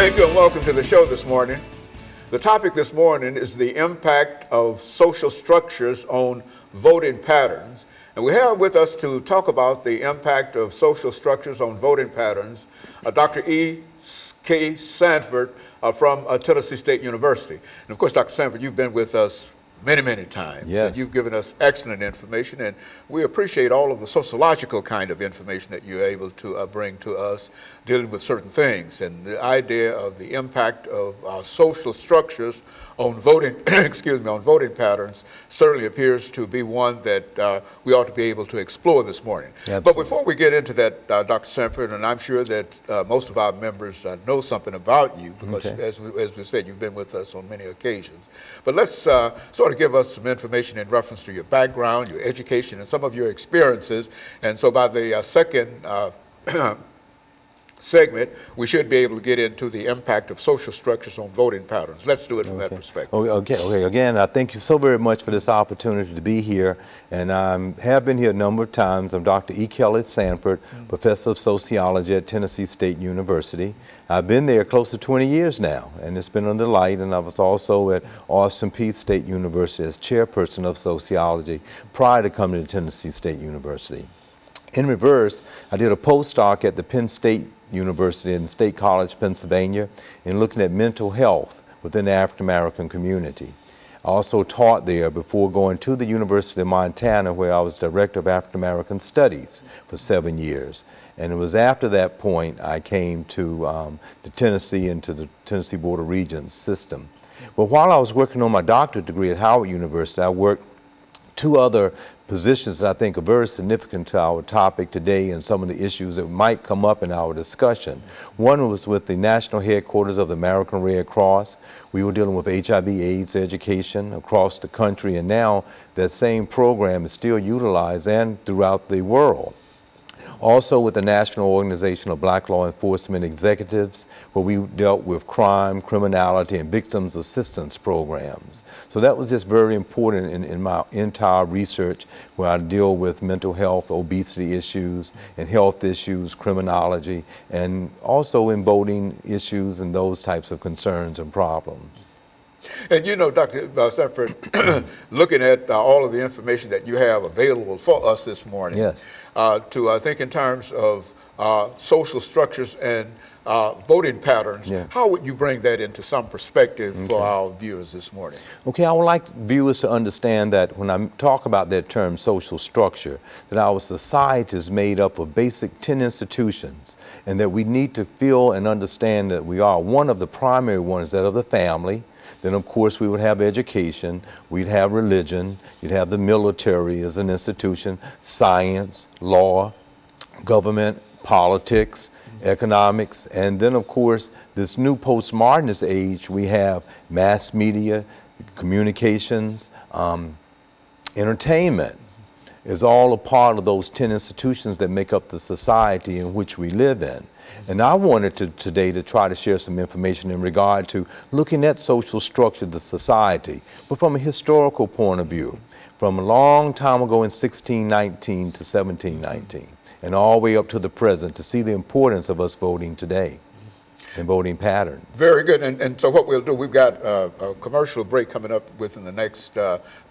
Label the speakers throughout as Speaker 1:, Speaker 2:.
Speaker 1: Thank you and welcome to the show this morning. The topic this morning is the impact of social structures on voting patterns. And we have with us to talk about the impact of social structures on voting patterns, Dr. EKSanford from Tennessee State University. And of course, Dr. Sanford, you've been with us many times.
Speaker 2: Yes.
Speaker 1: And you've given us excellent information, and we appreciate all of the sociological kind of information that you're able to bring to us dealing with certain things. And the idea of the impact of social structures on voting, on voting patterns certainly appears to be one that we ought to be able to explore this morning.
Speaker 2: Absolutely.
Speaker 1: But before we get into that, Dr. Sanford, and I'm sure that most of our members know something about you because, as we said, you've been with us on many occasions. But let's sort of give us some information in reference to your background, your education, and some of your experiences. And so by the second segment, we should be able to get into the impact of social structures on voting patterns. Let's do it from that perspective.
Speaker 2: Okay. Again, I thank you so very much for this opportunity to be here. And I have been here a number of times. I'm Dr. EKSanford, Professor of Sociology at Tennessee State University. I've been there close to 20 years now, and it's been a delight. And I was also at Austin Peay State University as Chairperson of Sociology prior to coming to Tennessee State University. In reverse, I did a postdoc at the Penn State University in State College, Pennsylvania, in looking at mental health within the African American community. I also taught there before going to the University of Montana, where I was Director of African American Studies for 7 years. And it was after that point I came to Tennessee and to the Tennessee Board of Regents system. But while I was working on my doctorate degree at Howard University, I worked two other positions that I think are very significant to our topic today and some of the issues that might come up in our discussion. One was with the national headquarters of the American Red Cross. We were dealing with HIV/AIDS education across the country, and now that same program is still utilized and throughout the world. Also with the National Organization of Black Law Enforcement Executives, where we dealt with crime, criminality, and victims assistance programs. So that was just very important in my entire research, where I deal with mental health, obesity issues, and health issues, criminology, and also in voting issues and those types of concerns and problems.
Speaker 1: And you know, Dr. Sanford, looking at all of the information that you have available for us this morning,
Speaker 2: yes,
Speaker 1: to think in terms of social structures and voting patterns, how would you bring that into some perspective for our viewers this morning? Okay,
Speaker 2: I would like viewers to understand that when I talk about that term social structure, that our society is made up of basic 10 institutions, and that we need to feel and understand that we are one of the primary ones, that of the family. Then, of course, we would have education, we'd have religion, you'd have the military as an institution, science, law, government, politics, economics, and then, of course, this new postmodernist age, we have mass media, communications, entertainment is all a part of those 10 institutions that make up the society in which we live in. And I wanted today to try to share some information in regard to looking at social structure of the society, but from a historical point of view, from a long time ago in 1619 to 1719, and all the way up to the present, to see the importance of us voting today and voting patterns.
Speaker 1: Very good. And so what we'll do, we've got a commercial break coming up within the next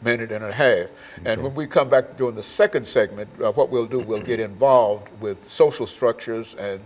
Speaker 1: minute and a half. And when we come back during the second segment, what we'll do, we'll get involved with social structures and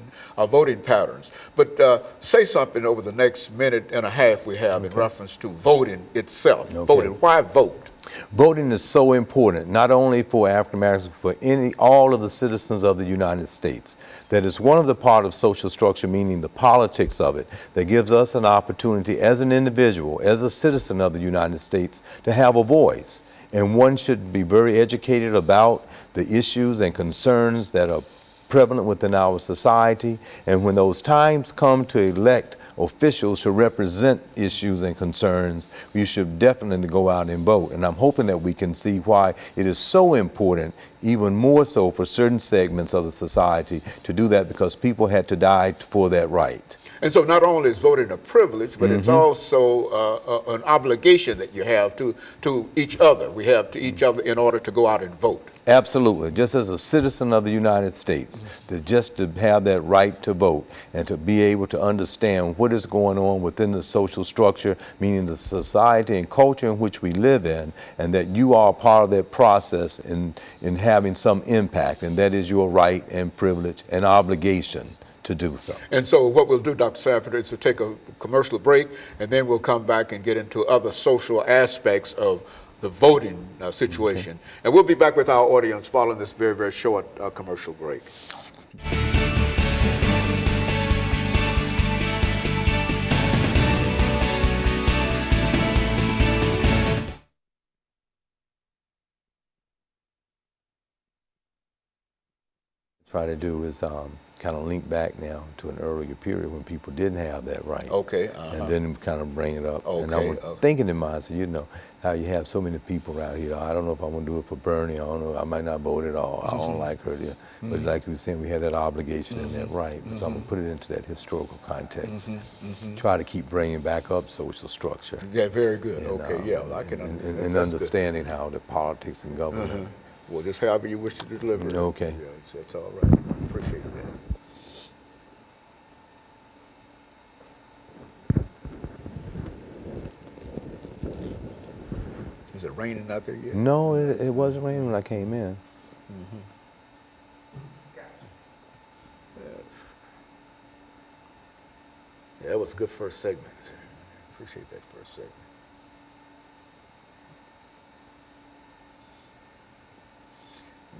Speaker 1: voting patterns. But say something over the next minute and a half we have in reference to voting itself. Voting. Why vote?
Speaker 2: Voting is so important, not only for African Americans, but for all of the citizens of the United States. That is one of the part of social structure, meaning the politics of it, that gives us an opportunity as an individual, as a citizen of the United States, to have a voice. And one should be very educated about the issues and concerns that are prevalent within our society. And when those times come to elect officials to represent issues and concerns, you should definitely go out and vote. And I'm hoping that we can see why it is so important, even more so for certain segments of the society, to do that, because people had to die for that right.
Speaker 1: And so not only is voting a privilege, but it's also an obligation that you have to each other. We have to each other in order to go out and vote.
Speaker 2: Absolutely. Just as a citizen of the United States, just to have that right to vote and to be able to understand what is going on within the social structure, meaning the society and culture in which we live in, and that you are a part of that process in having some impact, and that is your right and privilege and obligation to do so.
Speaker 1: And so what we'll do, Dr. Sanford, is to take a commercial break, and then we'll come back and get into other social aspects of the voting situation. Okay. And we'll be back with our audience following this very, very short commercial break.
Speaker 2: Try to do is kind of link back now to an earlier period when people didn't have that right.
Speaker 1: Okay.
Speaker 2: And then kind of bring it up.
Speaker 1: Okay.
Speaker 2: And I was thinking in mind, so you know, how you have so many people out here. I don't know if I'm going to do it for Bernie. I don't know. I might not vote at all. I don't like her. Yeah. But like you were saying, we have that obligation and that right. So I'm going to put it into that historical context. Try to keep bringing back up social structure.
Speaker 1: Yeah, very good. And, okay, yeah. I can
Speaker 2: and understanding how the politics and government.
Speaker 1: Well, just however you wish to deliver it.
Speaker 2: Okay.
Speaker 1: Yeah, that's all right. Appreciate that. Is it raining out there yet?
Speaker 2: No, it wasn't raining when I came in.
Speaker 1: Yes. Yeah, that was a good first segment. Appreciate that first segment.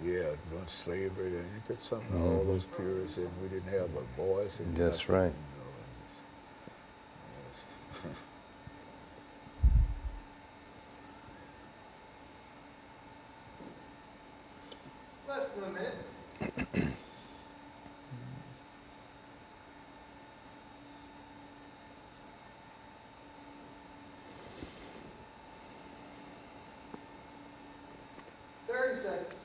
Speaker 1: Yeah, during slavery, ain't that something? All those periods, and we didn't have a voice. And
Speaker 2: that's
Speaker 1: nothing,
Speaker 2: right.
Speaker 1: You know,
Speaker 3: Less than a minute. Seconds.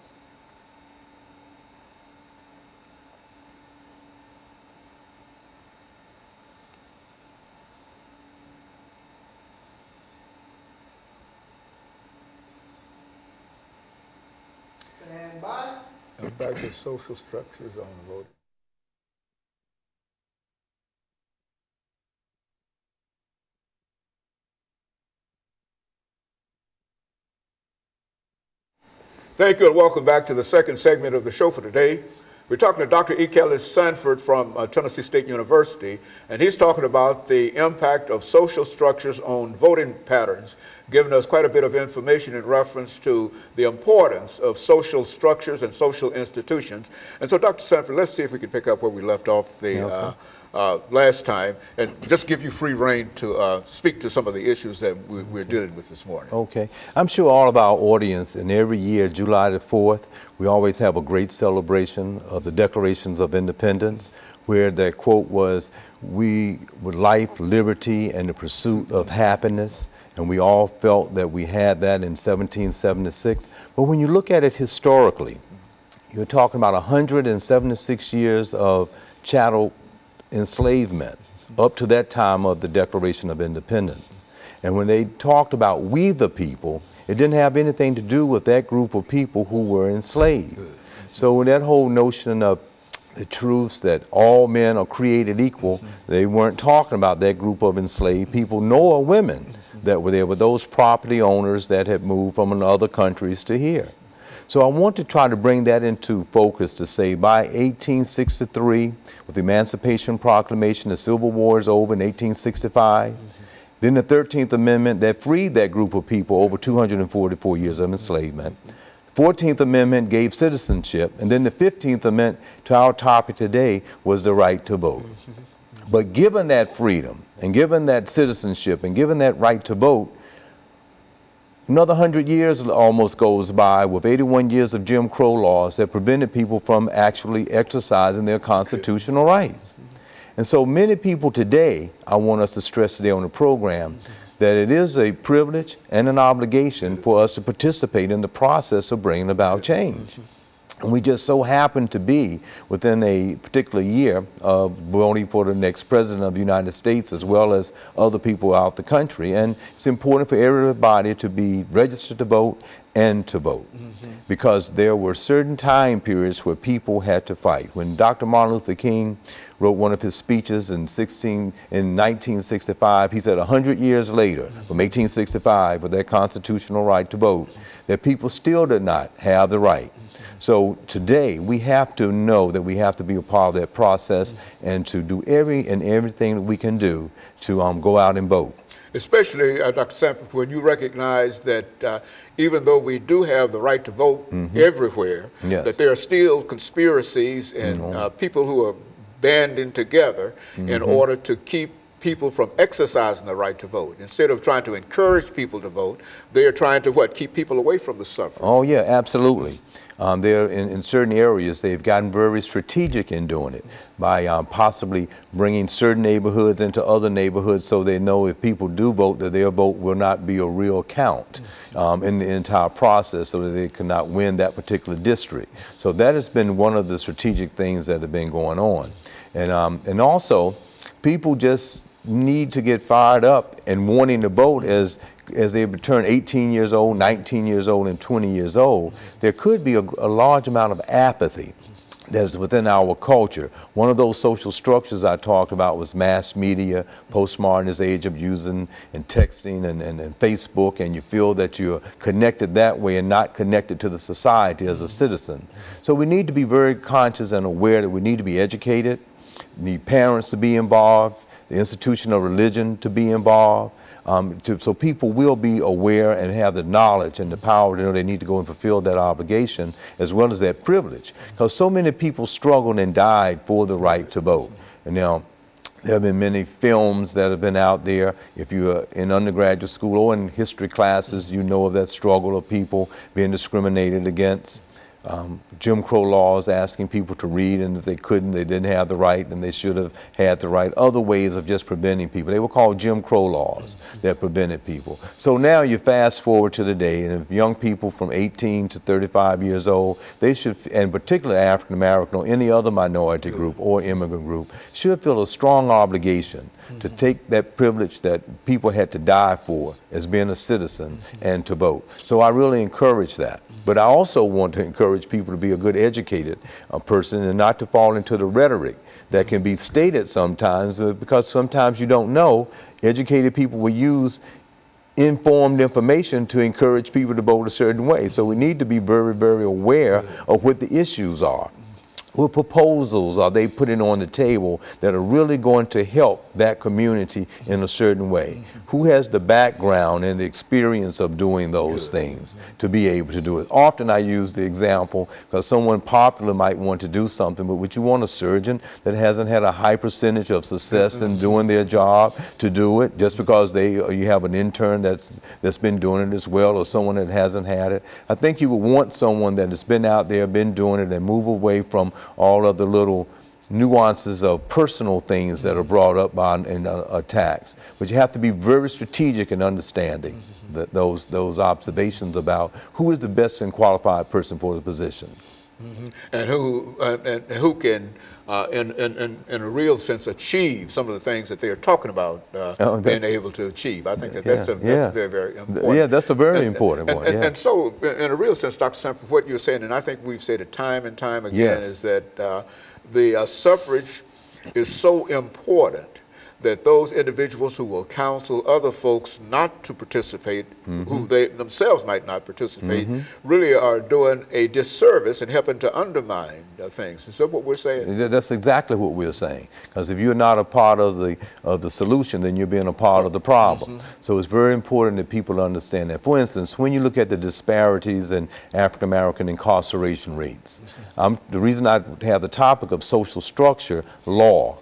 Speaker 3: Stand by.
Speaker 1: and back to social structures on the voting. Thank you and welcome back to the second segment of the show for today. We're talking to Dr. EKSanford from Tennessee State University, and he's talking about the impact of social structures on voting patterns, giving us quite a bit of information in reference to the importance of social structures and social institutions. And so, Dr. Sanford, let's see if we can pick up where we left off the last time, and just give you free rein to speak to some of the issues that we're dealing with this morning.
Speaker 2: Okay. I'm sure all of our audience, and every year, July the 4th, we always have a great celebration of the Declarations of Independence, where the quote was, "We with life, liberty, and the pursuit of happiness." And we all felt that we had that in 1776. But when you look at it historically, you're talking about 176 years of chattel enslavement up to that time of the Declaration of Independence. And when they talked about we the people, it didn't have anything to do with that group of people who were enslaved. So when that whole notion of the truths that all men are created equal, they weren't talking about that group of enslaved people, nor women that were there, but those property owners that had moved from other countries to here. So I want to try to bring that into focus to say by 1863, with the Emancipation Proclamation, the Civil War is over in 1865. Then the 13th Amendment that freed that group of people over 244 years of enslavement. 14th Amendment gave citizenship, and then the 15th Amendment to our topic today was the right to vote. But given that freedom, and given that citizenship, and given that right to vote, another 100 years almost goes by with 81 years of Jim Crow laws that prevented people from actually exercising their constitutional rights. And so many people today, I want us to stress today on the program, that it is a privilege and an obligation for us to participate in the process of bringing about change. And we just so happen to be within a particular year of voting for the next president of the United States, as well as other people out the country. And it's important for everybody to be registered to vote and to vote. Because there were certain time periods where people had to fight. When Dr. Martin Luther King wrote one of his speeches in 1965, he said 100 years later, from 1865, with their constitutional right to vote, that people still did not have the right. So today we have to know that we have to be a part of that process and to do everything that we can do to go out and vote.
Speaker 1: Especially, Dr. Sanford, when you recognize that even though we do have the right to vote everywhere,
Speaker 2: Yes.
Speaker 1: that there are still conspiracies and people who are banding together in order to keep people from exercising the right to vote. Instead of trying to encourage people to vote, they are trying to, what, keep people away from the suffrage.
Speaker 2: Oh, yeah, absolutely. They're in certain areas, they've gotten very strategic in doing it by possibly bringing certain neighborhoods into other neighborhoods so they know if people do vote that their vote will not be a real count in the entire process so that they cannot win that particular district. So that has been one of the strategic things that have been going on. And also, people just need to get fired up and wanting to vote as they turn 18 years old, 19 years old, and 20 years old. There could be a large amount of apathy that is within our culture. One of those social structures I talked about was mass media, postmodernist age of using and texting and Facebook, and you feel that you're connected that way and not connected to the society as a citizen. So we need to be very conscious and aware that we need to be educated, need parents to be involved, the institution of religion to be involved, so people will be aware and have the knowledge and the power to know they need to go and fulfill that obligation as well as that privilege. Because so many people struggled and died for the right to vote. And now, there have been many films that have been out there. If you're in undergraduate school or in history classes, you know of that struggle of people being discriminated against. Jim Crow laws asking people to read, and if they couldn't, they didn't have the right, and they should have had the right. Other ways of just preventing people. They were called Jim Crow laws that prevented people. So now you fast forward to the day, and if young people from 18 to 35 years old, they should, and particularly African American or any other minority group or immigrant group, should feel a strong obligation to take that privilege that people had to die for as being a citizen and to vote. So I really encourage that. But I also want to encourage people to be a good educated person and not to fall into the rhetoric that can be stated sometimes because sometimes you don't know. Educated people will use informed information to encourage people to vote a certain way. So we need to be very, very aware of what the issues are. What proposals are they putting on the table that are really going to help that community in a certain way? Who has the background and the experience of doing those things to be able to do it? Often I use the example because someone popular might want to do something, but would you want a surgeon that hasn't had a high percentage of success in doing their job to do it just because you have an intern that's been doing it as well, or someone that hasn't had it? I think you would want someone that has been out there, been doing it, and move away from all of the little nuances of personal things that are brought up by attacks. But you have to be very strategic in understanding that those observations about who is the best and qualified person for the position.
Speaker 1: And who can, in a real sense, achieve some of the things that they are talking about being able to achieve. I think that's very, very important.
Speaker 2: Yeah, that's a very important one.
Speaker 1: And so, in a real sense, Dr. Sanford, what you're saying, and I think we've said it time and time again, is that the suffrage is so important that those individuals who will counsel other folks not to participate, who they themselves might not participate, really are doing a disservice and helping to undermine things. Is that what we're saying?
Speaker 2: That's exactly what we're saying. Because if you're not a part of the solution, then you're being a part of the problem. So it's very important that people understand that. For instance, when you look at the disparities in African American incarceration rates, the reason I have the topic of social structure, law,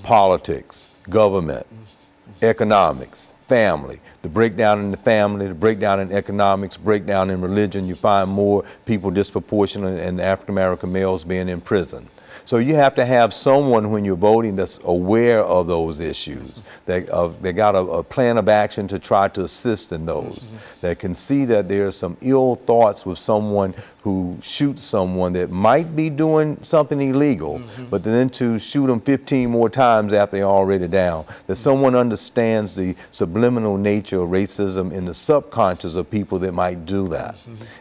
Speaker 2: politics, government, economics, family, the breakdown in the family, the breakdown in economics, breakdown in religion, you find more people disproportionate in African American males being in prison. So you have to have someone when you're voting that's aware of those issues, that they got a plan of action to try to assist in those, that can see that there are some ill thoughts with someone who shoots someone that might be doing something illegal, but then to shoot them 15 more times after they're already down, that someone understands the subliminal nature of racism in the subconscious of people that might do that,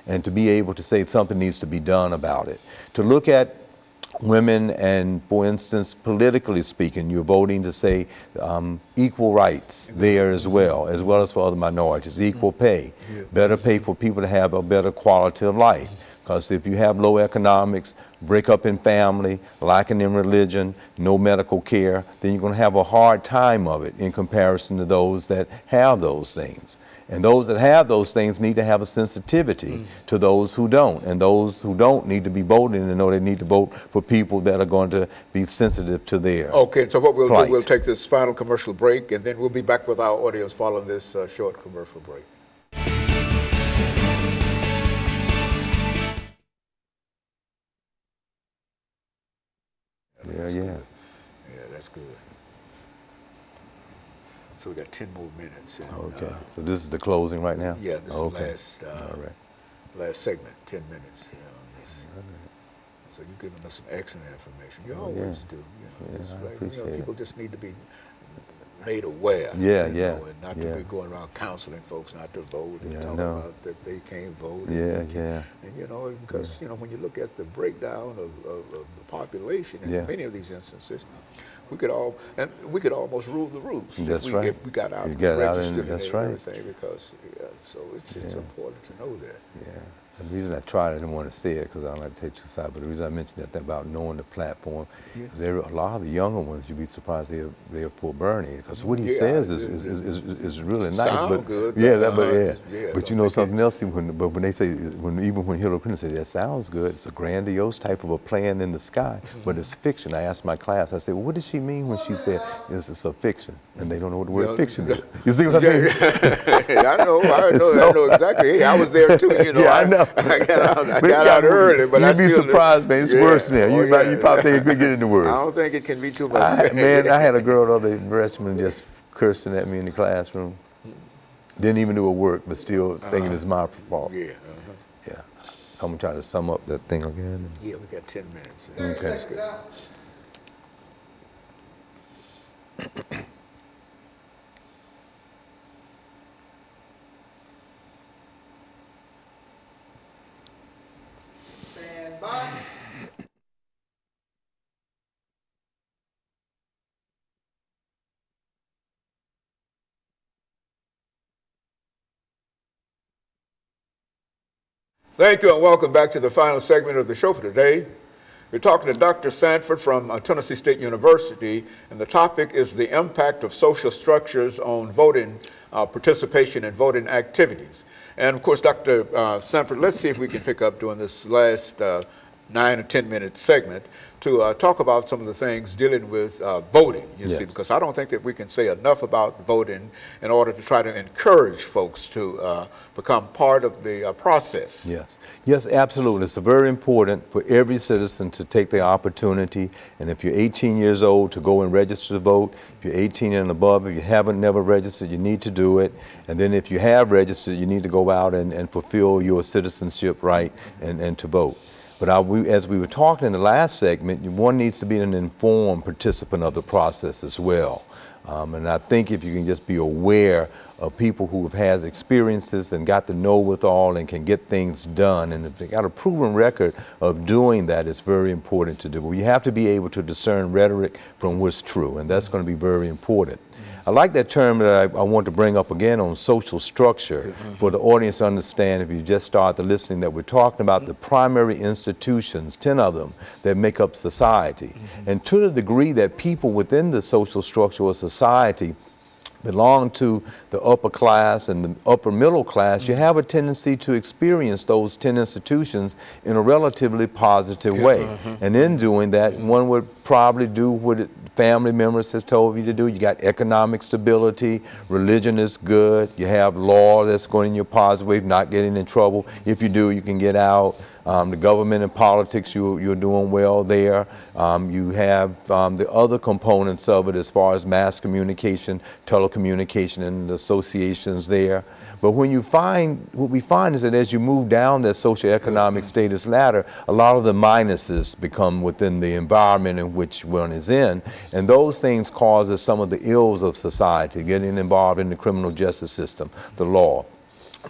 Speaker 2: and to be able to say something needs to be done about it. To look at women and, for instance, politically speaking, you're voting to say equal rights there as well as for other minorities, equal pay, better pay for people to have a better quality of life. Because if you have low economics, break up in family, lacking in religion, no medical care, then you're going to have a hard time of it in comparison to those that have those things. And those that have those things need to have a sensitivity to those who don't. And those who don't need to be voting and know they need to vote for people that are going to be sensitive to their
Speaker 1: Okay, so what we'll
Speaker 2: plight.
Speaker 1: do, we'll take this final commercial break, and then we'll be back with our audience following this short commercial break.
Speaker 2: Yeah.
Speaker 1: Yeah, that's good. So we got 10 more minutes. And,
Speaker 2: Okay. So this is the closing right now?
Speaker 1: Yeah, this
Speaker 2: okay.
Speaker 1: is the last,
Speaker 2: All right.
Speaker 1: last segment, 10 minutes. You know, this. So you've given us some excellent information. You always do. You know, it's
Speaker 2: I
Speaker 1: right.
Speaker 2: appreciate
Speaker 1: People
Speaker 2: it.
Speaker 1: just need to be made aware.
Speaker 2: Yeah,
Speaker 1: you
Speaker 2: yeah,
Speaker 1: know, and not
Speaker 2: yeah.
Speaker 1: to be going around counseling folks not to vote and
Speaker 2: Yeah, I
Speaker 1: talking
Speaker 2: know.
Speaker 1: about that they can't vote.
Speaker 2: Yeah,
Speaker 1: and,
Speaker 2: yeah.
Speaker 1: And you know, because you know, when you look at the breakdown of the population in
Speaker 2: Yeah.
Speaker 1: many of these instances, we could almost rule the roost.
Speaker 2: That's
Speaker 1: if
Speaker 2: right.
Speaker 1: If we got out,
Speaker 2: You got out
Speaker 1: registered
Speaker 2: and that's
Speaker 1: and
Speaker 2: right.
Speaker 1: everything, because so it's important to know that.
Speaker 2: Yeah. The reason I tried, I didn't want to say it because I don't like to take two sides, but the reason I mentioned that about knowing the platform is a lot of the younger ones, you'd be surprised they're for Bernie, because what he says is really nice.
Speaker 1: Sound good.
Speaker 2: But you know something else, when they say, even when Hillary Clinton said that sounds good, it's a grandiose type of a plan in the sky, but it's fiction. I asked my class, I said, well, what does she mean when she said it's a fiction? And they don't know what the word fiction is. You see what I mean?
Speaker 1: I know exactly. Hey, I was there too, you know.
Speaker 2: Yeah, I know.
Speaker 1: I got out early, but
Speaker 2: you'd be surprised, man. It's worse now. You probably think it could get into worse.
Speaker 1: I don't think it can be too much.
Speaker 2: Man, I had a girl the other freshman just cursing at me in the classroom. Didn't even do her work, but still thinking it's my fault.
Speaker 1: Yeah.
Speaker 2: Yeah. I'm gonna try to sum up that thing again.
Speaker 1: Yeah, we got 10 minutes.
Speaker 2: Okay.
Speaker 3: Seconds out. Stand by.
Speaker 1: Thank you and welcome back to the final segment of the show for today. We're talking to Dr. Sanford from Tennessee State University, and the topic is the impact of social structures on voting participation and voting activities. And of course, Dr. Sanford, let's see if we can pick up during this last 9 or 10 minute segment to talk about some of the things dealing with voting, you see, because I don't think that we can say enough about voting in order to try to encourage folks to become part of the process.
Speaker 2: Yes, absolutely. It's very important for every citizen to take the opportunity, and if you're 18 years old, to go and register to vote. If you're 18 and above, if you haven't never registered, you need to do it. And then if you have registered, you need to go out and fulfill your citizenship right and to vote. But as we were talking in the last segment, one needs to be an informed participant of the process as well. And I think if you can just be aware of people who have had experiences and got to know withal and can get things done, and if they got a proven record of doing that, it's very important to do. But you have to be able to discern rhetoric from what's true, and that's going to be very important. I like that term that I want to bring up again on social structure for the audience to understand, if you just start the listening, that we're talking about the primary institutions, 10 of them, that make up society. And to the degree that people within the social structure of society belong to the upper class and the upper middle class, you have a tendency to experience those 10 institutions in a relatively positive way. And in doing that, one would probably do what family members have told you to do. You got economic stability, religion is good, you have law that's going in your positive way, not getting in trouble. If you do, you can get out. The government and politics, you're doing well there. You have the other components of it as far as mass communication, telecommunication, and the associations there. But when you find, what we find is that as you move down that socioeconomic status ladder, a lot of the minuses become within the environment in which one is in. And those things causes some of the ills of society, getting involved in the criminal justice system, the law.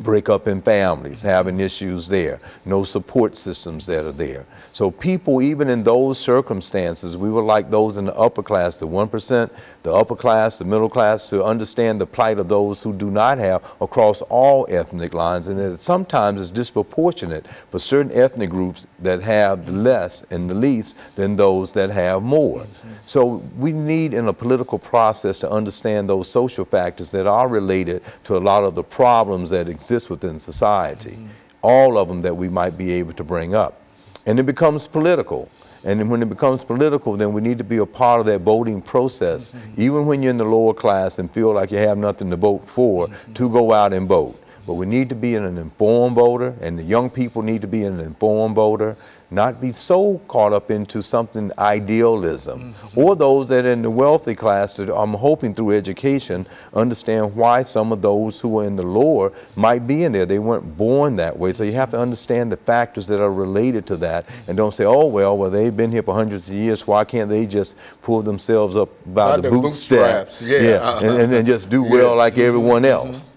Speaker 2: Break up in families, having issues there, no support systems that are there. So people, even in those circumstances, we would like those in the upper class, the 1%, the upper class, the middle class, to understand the plight of those who do not have across all ethnic lines, and that sometimes it's disproportionate for certain ethnic groups that have less and the least than those that have more. So we need in a political process to understand those social factors that are related to a lot of the problems that exist within society, all of them that we might be able to bring up. And it becomes political. And then when it becomes political, then we need to be a part of that voting process, even when you're in the lower class and feel like you have nothing to vote for, to go out and vote. But we need to be an informed voter, and the young people need to be an informed voter, not be so caught up into something idealism. Or those that are in the wealthy class that I'm hoping through education understand why some of those who are in the lower might be in there. They weren't born that way. So you have to understand the factors that are related to that, and don't say, oh, well, they've been here for hundreds of years. Why can't they just pull themselves up by the bootstraps? And just do well like everyone else,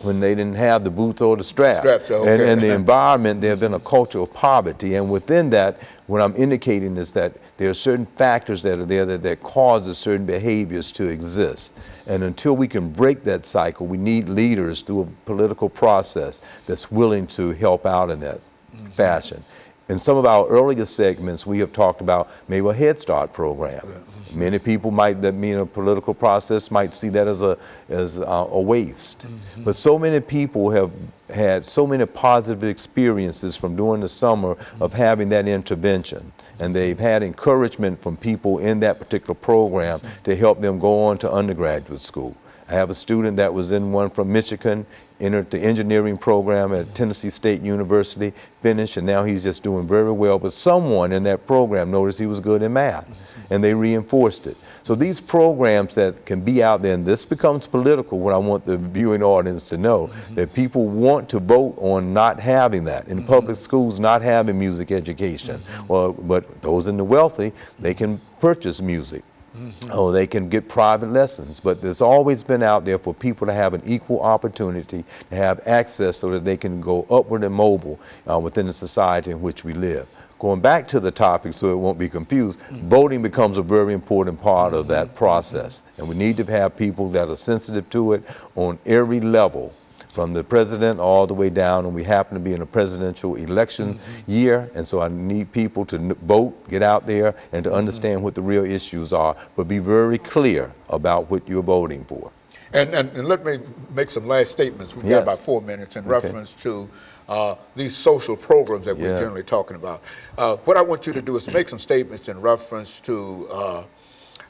Speaker 2: when they didn't have the boots or the straps. And the environment, there have been a culture of poverty. And within that, what I'm indicating is that there are certain factors that are there that causes certain behaviors to exist. And until we can break that cycle, we need leaders through a political process that's willing to help out in that fashion. In some of our earlier segments, we have talked about maybe a Head Start program. Many people might, that mean a political process, might see that as a waste. But so many people have had so many positive experiences from during the summer of having that intervention. And they've had encouragement from people in that particular program to help them go on to undergraduate school. I have a student that was in one from Michigan, entered the engineering program at Tennessee State University, finished, and now he's just doing very well. But someone in that program noticed he was good in math, and they reinforced it. So these programs that can be out there, and this becomes political, what I want the viewing audience to know, that people want to vote on not having that. In public schools, not having music education. But those in the wealthy, they can purchase music. Oh, they can get private lessons, but there's always been out there for people to have an equal opportunity to have access so that they can go upward and mobile within the society in which we live. Going back to the topic so it won't be confused, voting becomes a very important part of that process, and we need to have people that are sensitive to it on every level, from the president all the way down, and we happen to be in a presidential election year, and so I need people to vote, get out there, and to understand what the real issues are, but be very clear about what you're voting for.
Speaker 1: And let me make some last statements. We've got about 4 minutes in reference to these social programs that we're generally talking about. What I want you to do is make some statements in reference to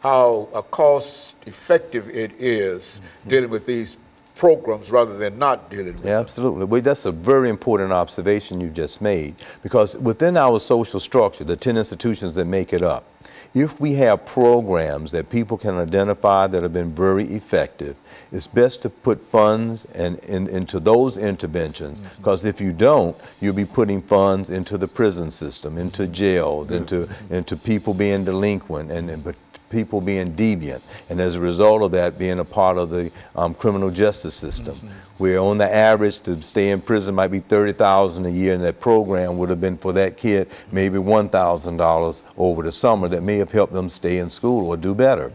Speaker 1: how cost-effective it is dealing with these programs rather than not dealing with them.
Speaker 2: Absolutely. Well, that's a very important observation you just made, because within our social structure, the 10 institutions that make it up, if we have programs that people can identify that have been very effective, it's best to put funds into those interventions, because if you don't, you'll be putting funds into the prison system, into jails, into people being delinquent, and people being deviant, and as a result of that, being a part of the criminal justice system. Where on the average to stay in prison might be $30,000 a year, and that program would have been for that kid maybe $1,000 over the summer that may have helped them stay in school or do better.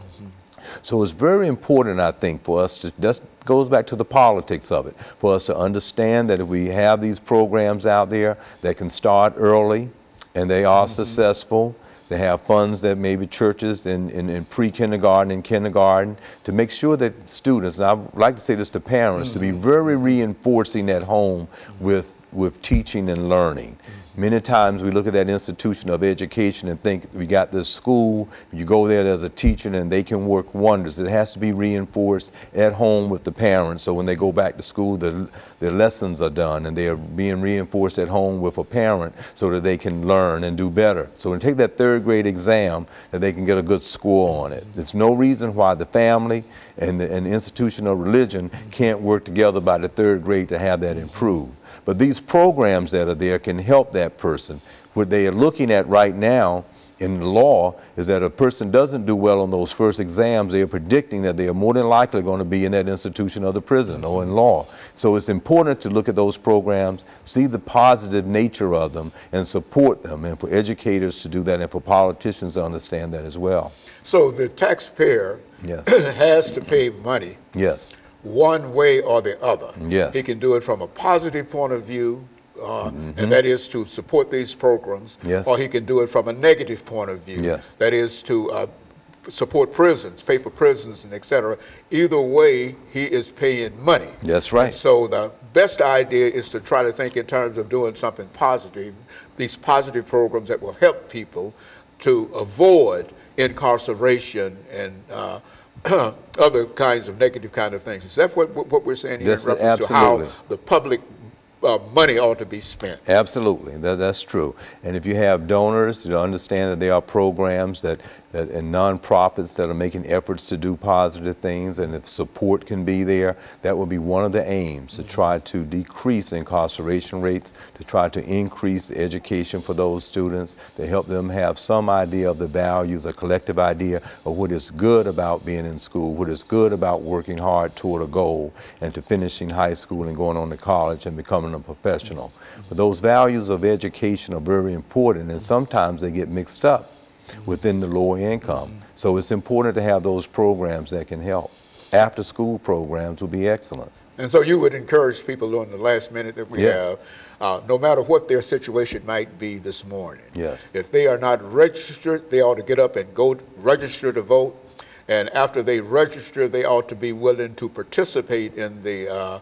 Speaker 2: So it's very important, I think, for us to, that goes back to the politics of it, for us to understand that if we have these programs out there that can start early and they are successful, they have funds that maybe churches in pre-kindergarten and kindergarten to make sure that students, and I would like to say this to parents, to be very reinforcing at home with with teaching and learning. Many times we look at that institution of education and think we got this school, you go there as a teacher and they can work wonders. It has to be reinforced at home with the parents, so when they go back to school, their lessons are done and they are being reinforced at home with a parent so that they can learn and do better. So when they take that third grade exam, that they can get a good score on it. There's no reason why the family and the institution of religion can't work together by the third grade to have that improved. But these programs that are there can help that person. What they are looking at right now in the law is that a person doesn't do well on those first exams, they are predicting that they are more than likely going to be in that institution of the prison or in law. So it's important to look at those programs, see the positive nature of them, and support them, and for educators to do that, and for politicians to understand that as well.
Speaker 1: So the taxpayer
Speaker 2: Yes.
Speaker 1: has to pay money.
Speaker 2: Yes.
Speaker 1: One way or the other.
Speaker 2: Yes.
Speaker 1: He can do it from a positive point of view, and that is to support these programs,
Speaker 2: Yes.
Speaker 1: or he can do it from a negative point of view.
Speaker 2: Yes.
Speaker 1: That is to support prisons, pay for prisons, and et cetera. Either way, he is paying money.
Speaker 2: That's right.
Speaker 1: And so the best idea is to try to think in terms of doing something positive, these positive programs that will help people to avoid incarceration and other kinds of negative kind of things. Is that what we're saying here
Speaker 2: That's
Speaker 1: in reference to how the public money ought to be spent?
Speaker 2: Absolutely, that's true. And if you have donors to understand that there are programs and nonprofits that are making efforts to do positive things, and if support can be there, that will be one of the aims, to try to decrease incarceration rates, to try to increase education for those students, to help them have some idea of the values, a collective idea of what is good about being in school, what is good about working hard toward a goal, and to finishing high school and going on to college and becoming a professional. But those values of education are very important, and sometimes they get mixed up within the lower income. So it's important to have those programs that can help. After school programs would be excellent.
Speaker 1: And so you would encourage people on the last minute that we
Speaker 2: Yes.
Speaker 1: have, no matter what their situation might be this morning,
Speaker 2: Yes.
Speaker 1: if they are not registered, they ought to get up and go register to vote. And after they register, they ought to be willing to participate in the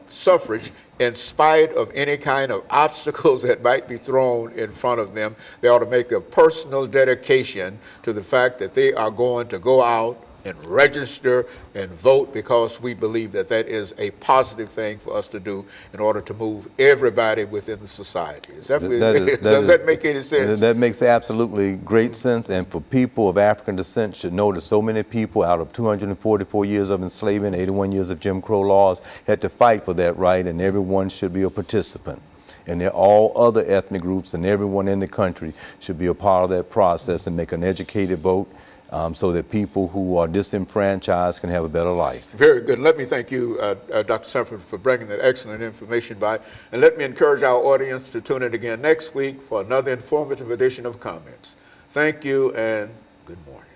Speaker 1: suffrage in spite of any kind of obstacles that might be thrown in front of them. They ought to make a personal dedication to the fact that they are going to go out and register and vote, because we believe that that is a positive thing for us to do in order to move everybody within the society. Does that make any sense?
Speaker 2: That makes absolutely great sense, and for people of African descent should know that so many people out of 244 years of enslavement, 81 years of Jim Crow laws, had to fight for that right, and everyone should be a participant. And all other ethnic groups and everyone in the country should be a part of that process and make an educated vote, so that people who are disenfranchised can have a better life.
Speaker 1: Very good. Let me thank you, Dr. Sanford, for bringing that excellent information by. And let me encourage our audience to tune in again next week for another informative edition of Comments. Thank you and good morning.